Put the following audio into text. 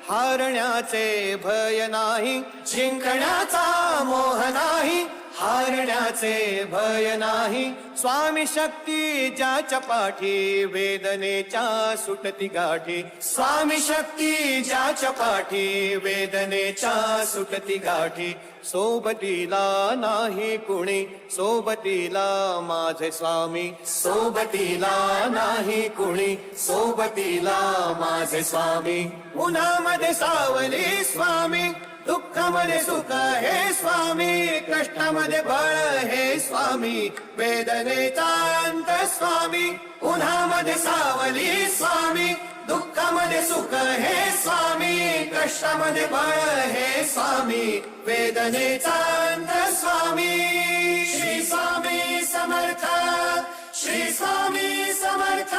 हारण्याचे भय नाही, जिंकण्याचा मोह नाही, हारण्याचे भय नाही. स्वामी शक्ती ज्याच्या पाठी, वेदनेच्या सुटती गाठी. स्वामी शक्ती ज्याच्या पाठी, वेदनेच्या सुटती गाठी. सोबतीला नाही कुणी, सोबतीला माझे स्वामी. सोबतीला नाही कुणी, सोबतीला माझे स्वामी. उन्हामध्ये सावली स्वामी, दुःखामध्ये सुख हे स्वामी, कष्टामध्ये बळ हे स्वामी, वेदनेचा अंत स्वामी. उन्हामध्ये सावली स्वामी, दुःखामध्ये सुख हे स्वामी, कष्टामध्ये बळ हे स्वामी, वेदनेचा अंत स्वामी. श्री स्वामी समर्थ, श्री स्वामी समर्थ.